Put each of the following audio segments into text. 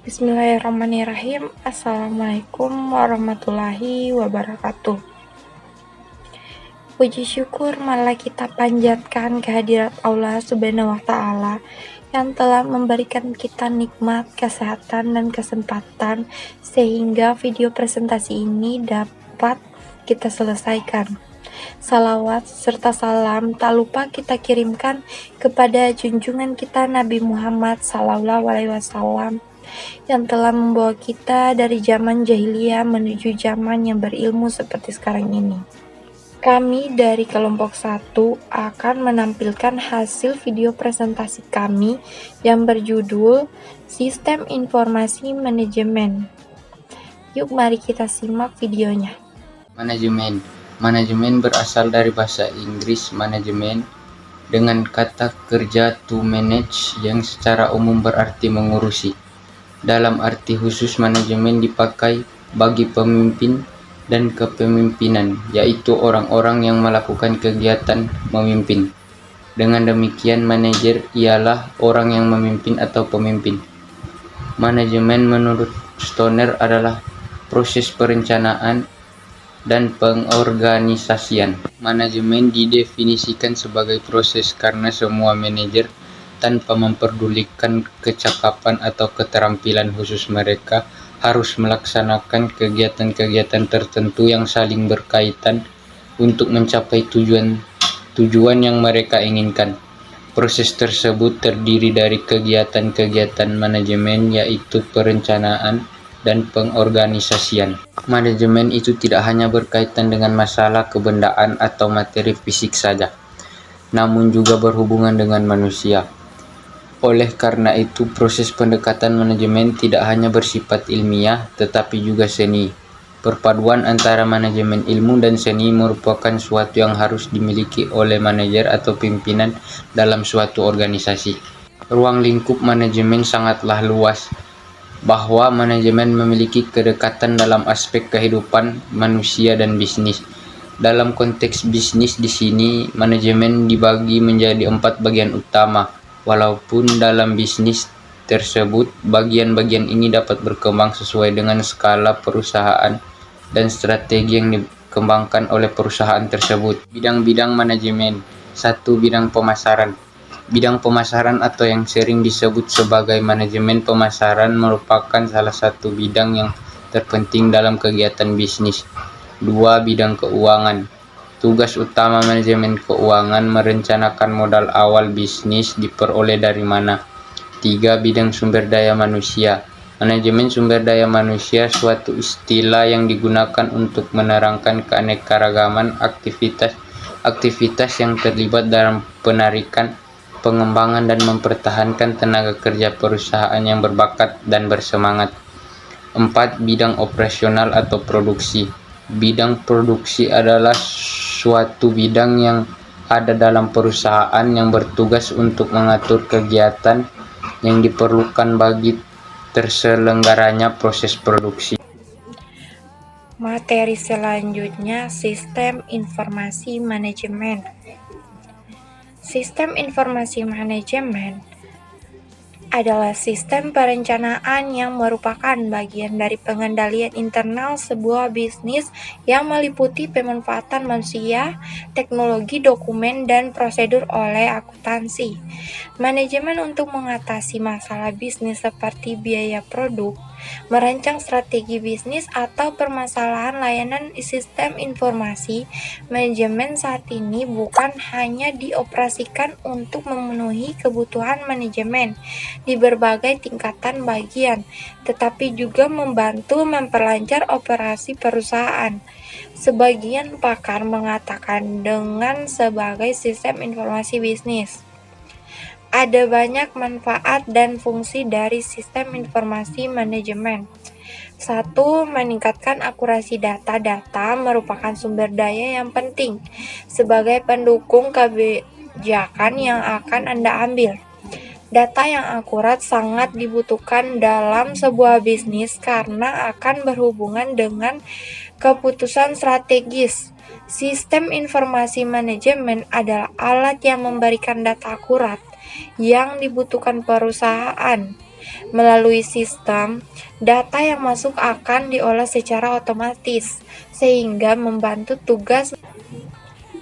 Bismillahirrahmanirrahim. Assalamualaikum warahmatullahi wabarakatuh. Puji syukur malah kita panjatkan kehadirat Allah Subhanahu wa Ta'ala yang telah memberikan kita nikmat, kesehatan, dan kesempatan sehingga video presentasi ini dapat kita selesaikan. Salawat serta salam tak lupa kita kirimkan kepada junjungan kita Nabi Muhammad SAW yang telah membawa kita dari zaman jahiliyah menuju zaman yang berilmu seperti sekarang ini. Kami dari kelompok 1 akan menampilkan hasil video presentasi kami yang berjudul Sistem Informasi Manajemen. Yuk mari kita simak videonya. Manajemen berasal dari bahasa Inggris manajemen dengan kata kerja to manage yang secara umum berarti mengurusi. Dalam arti khusus manajemen dipakai bagi pemimpin dan kepemimpinan, yaitu orang-orang yang melakukan kegiatan memimpin. Dengan demikian, manajer ialah orang yang memimpin atau pemimpin. Manajemen menurut Stoner adalah proses perencanaan dan pengorganisasian. Manajemen didefinisikan sebagai proses karena semua manajer tanpa memperdulikan kecakapan atau keterampilan khusus mereka harus melaksanakan kegiatan-kegiatan tertentu yang saling berkaitan untuk mencapai tujuan yang mereka inginkan. Proses tersebut terdiri dari kegiatan-kegiatan manajemen yaitu perencanaan dan pengorganisasian. Manajemen itu tidak hanya berkaitan dengan masalah kebendaan atau materi fisik saja, namun juga berhubungan dengan manusia. Oleh karena itu, proses pendekatan manajemen tidak hanya bersifat ilmiah, tetapi juga seni. Perpaduan antara manajemen ilmu dan seni merupakan suatu yang harus dimiliki oleh manajer atau pimpinan dalam suatu organisasi. Ruang lingkup manajemen sangatlah luas, bahwa manajemen memiliki kedekatan dalam aspek kehidupan manusia dan bisnis. Dalam konteks bisnis di sini, manajemen dibagi menjadi 4 bagian utama. Walaupun dalam bisnis tersebut, bagian-bagian ini dapat berkembang sesuai dengan skala perusahaan dan strategi yang dikembangkan oleh perusahaan tersebut. Bidang-bidang manajemen. 1. Bidang pemasaran. Bidang pemasaran atau yang sering disebut sebagai manajemen pemasaran merupakan salah satu bidang yang terpenting dalam kegiatan bisnis. 2. Bidang keuangan. Tugas utama manajemen keuangan merencanakan modal awal bisnis diperoleh dari mana. 3. Bidang sumber daya manusia. Manajemen sumber daya manusia suatu istilah yang digunakan untuk menerangkan keanekaragaman aktivitas yang terlibat dalam penarikan, pengembangan dan mempertahankan tenaga kerja perusahaan yang berbakat dan bersemangat. 4. Bidang operasional atau produksi. Bidang produksi adalah suatu bidang yang ada dalam perusahaan yang bertugas untuk mengatur kegiatan yang diperlukan bagi terselenggaranya proses produksi. Materi selanjutnya, sistem informasi manajemen. Sistem informasi manajemen adalah sistem perencanaan yang merupakan bagian dari pengendalian internal sebuah bisnis yang meliputi pemanfaatan manusia, teknologi, dokumen, dan prosedur oleh akuntansi. Manajemen untuk mengatasi masalah bisnis seperti biaya produk, merancang strategi bisnis atau permasalahan layanan sistem informasi manajemen saat ini bukan hanya dioperasikan untuk memenuhi kebutuhan manajemen di berbagai tingkatan bagian, tetapi juga membantu memperlancar operasi perusahaan. Sebagian pakar mengatakan dengan sebagai sistem informasi bisnis. Ada banyak manfaat dan fungsi dari sistem informasi manajemen. 1. Meningkatkan akurasi data. Data merupakan sumber daya yang penting sebagai pendukung kebijakan yang akan Anda ambil. Data yang akurat sangat dibutuhkan dalam sebuah bisnis karena akan berhubungan dengan keputusan strategis. Sistem informasi manajemen adalah alat yang memberikan data akurat yang dibutuhkan perusahaan Melalui sistem, data yang masuk akan diolah secara otomatis, sehingga membantu tugas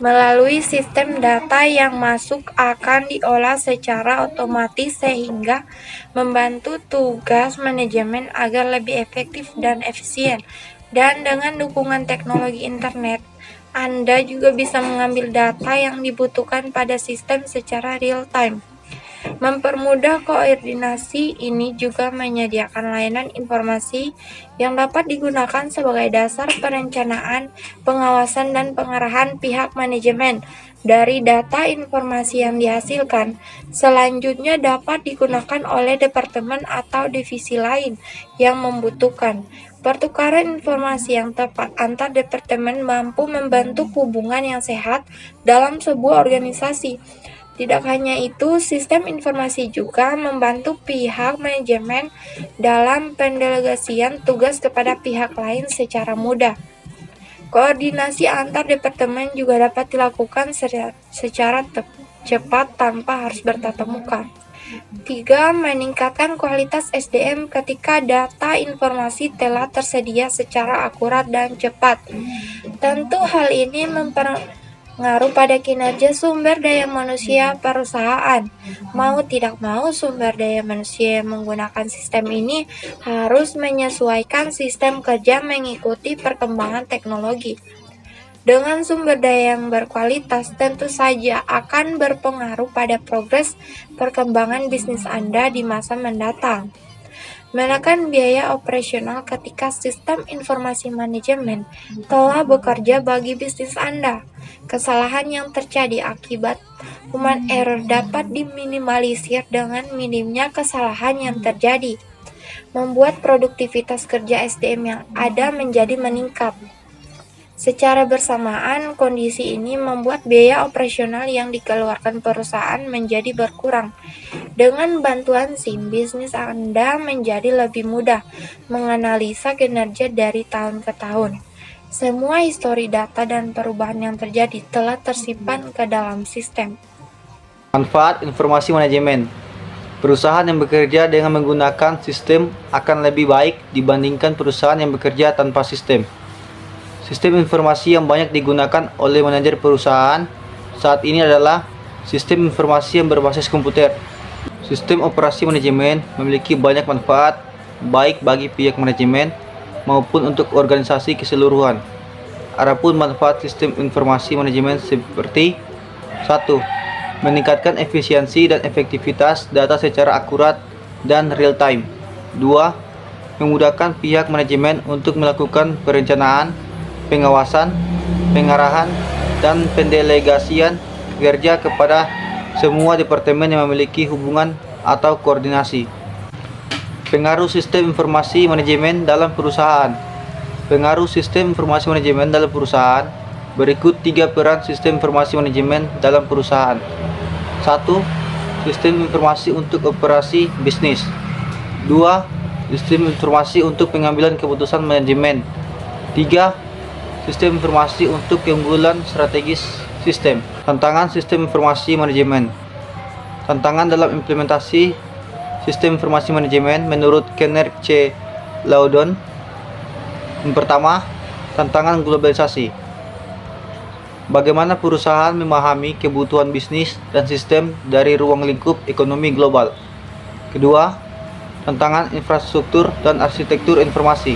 Melalui sistem data yang masuk akan diolah secara otomatis sehingga membantu tugas manajemen agar lebih efektif dan efisien. Dan dengan dukungan teknologi internet, Anda juga bisa mengambil data yang dibutuhkan pada sistem secara real time. Mempermudah koordinasi ini juga menyediakan layanan informasi yang dapat digunakan sebagai dasar perencanaan, pengawasan, dan pengarahan pihak manajemen. Dari data informasi yang dihasilkan, selanjutnya dapat digunakan oleh departemen atau divisi lain yang membutuhkan. Pertukaran informasi yang tepat antar departemen mampu membentuk hubungan yang sehat dalam sebuah organisasi. Tidak hanya itu, sistem informasi juga membantu pihak manajemen dalam pendelegasian tugas kepada pihak lain secara mudah. Koordinasi antar departemen juga dapat dilakukan secara cepat tanpa harus bertatap muka. 3. Meningkatkan kualitas SDM ketika data informasi telah tersedia secara akurat dan cepat. Tentu hal ini mempengaruhi pada kinerja sumber daya manusia perusahaan. Mau tidak mau, sumber daya manusia yang menggunakan sistem ini harus menyesuaikan sistem kerja mengikuti perkembangan teknologi. Dengan sumber daya yang berkualitas, tentu saja akan berpengaruh pada progres perkembangan bisnis Anda di masa mendatang. Menekan biaya operasional ketika sistem informasi manajemen telah bekerja bagi bisnis Anda. Kesalahan yang terjadi akibat human error dapat diminimalisir dengan minimnya kesalahan yang terjadi, membuat produktivitas kerja SDM yang ada menjadi meningkat. Secara bersamaan, kondisi ini membuat biaya operasional yang dikeluarkan perusahaan menjadi berkurang. Dengan bantuan SIM, bisnis Anda menjadi lebih mudah menganalisa kinerja dari tahun ke tahun. Semua histori data dan perubahan yang terjadi telah tersimpan ke dalam sistem. Manfaat informasi manajemen. Perusahaan yang bekerja dengan menggunakan sistem akan lebih baik dibandingkan perusahaan yang bekerja tanpa sistem. Sistem informasi yang banyak digunakan oleh manajer perusahaan saat ini adalah sistem informasi yang berbasis komputer. Sistem operasi manajemen memiliki banyak manfaat, baik bagi pihak manajemen maupun untuk organisasi keseluruhan. Adapun manfaat sistem informasi manajemen seperti 1. Meningkatkan efisiensi dan efektivitas data secara akurat dan real time. 2. Memudahkan pihak manajemen untuk melakukan perencanaan, pengawasan, pengarahan, dan pendelegasian kerja kepada semua departemen yang memiliki hubungan atau koordinasi. Pengaruh sistem informasi manajemen dalam perusahaan. Pengaruh sistem informasi manajemen dalam perusahaan. Berikut 3 peran sistem informasi manajemen dalam perusahaan. 1. Sistem informasi untuk operasi bisnis. 2. Sistem informasi untuk pengambilan keputusan manajemen. 3. Sistem informasi untuk keunggulan strategis sistem. Tantangan sistem informasi manajemen. Tantangan dalam implementasi sistem informasi manajemen menurut Kenneth C. Loudon. Yang pertama, tantangan globalisasi. Bagaimana perusahaan memahami kebutuhan bisnis dan sistem dari ruang lingkup ekonomi global. Kedua, tantangan infrastruktur dan arsitektur informasi.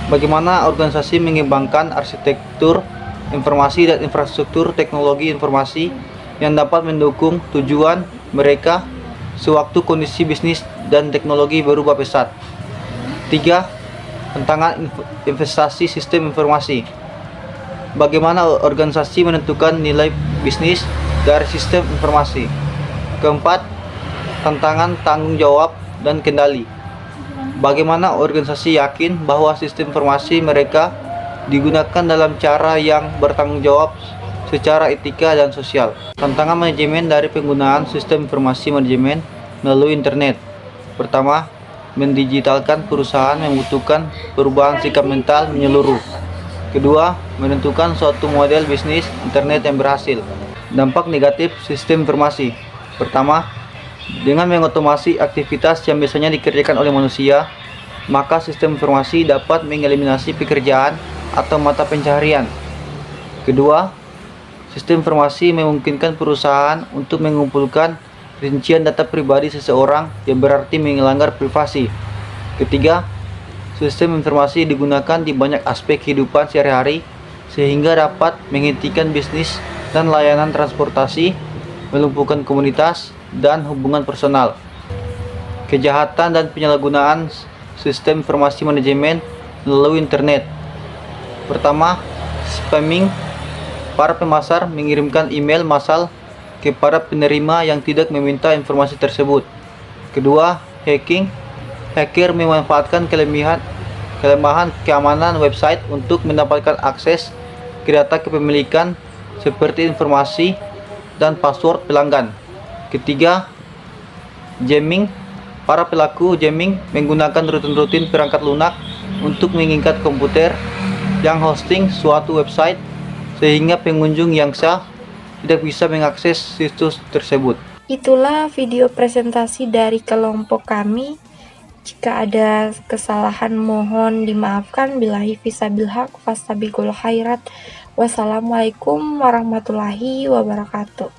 Bagaimana organisasi mengembangkan arsitektur informasi dan infrastruktur teknologi informasi yang dapat mendukung tujuan mereka sewaktu kondisi bisnis dan teknologi berubah pesat. 3. Tantangan investasi sistem informasi. Bagaimana organisasi menentukan nilai bisnis dari sistem informasi. Keempat, tantangan tanggung jawab dan kendali. Bagaimana organisasi yakin bahwa sistem informasi mereka digunakan dalam cara yang bertanggung jawab secara etika dan sosial. Tantangan manajemen dari penggunaan sistem informasi manajemen melalui internet. Pertama, mendigitalkan perusahaan membutuhkan perubahan sikap mental menyeluruh. Kedua, menentukan suatu model bisnis internet yang berhasil. Dampak negatif sistem informasi. Pertama, Dengan mengotomasi aktivitas yang biasanya dikerjakan oleh manusia, maka sistem informasi dapat mengeliminasi pekerjaan atau mata pencaharian. Kedua, sistem informasi memungkinkan perusahaan untuk mengumpulkan rincian data pribadi seseorang yang berarti melanggar privasi. Ketiga, sistem informasi digunakan di banyak aspek kehidupan sehari-hari sehingga dapat menghentikan bisnis dan layanan transportasi, melumpuhkan komunitas, dan hubungan personal. Kejahatan dan penyalahgunaan sistem informasi manajemen melalui internet. Pertama, spamming. Para pemasar mengirimkan email massal kepada penerima yang tidak meminta informasi tersebut. Kedua, hacking. Hacker memanfaatkan kelemahan keamanan website untuk mendapatkan akses ke data kepemilikan seperti informasi dan password pelanggan. Ketiga, jamming. Para pelaku jamming menggunakan rutin perangkat lunak untuk mengikat komputer yang hosting suatu website sehingga pengunjung yang sah tidak bisa mengakses situs tersebut. Itulah video presentasi dari kelompok kami. Jika ada kesalahan mohon dimaafkan. Billahi fisabil haq fastabiqul khairat. Wassalamualaikum warahmatullahi wabarakatuh.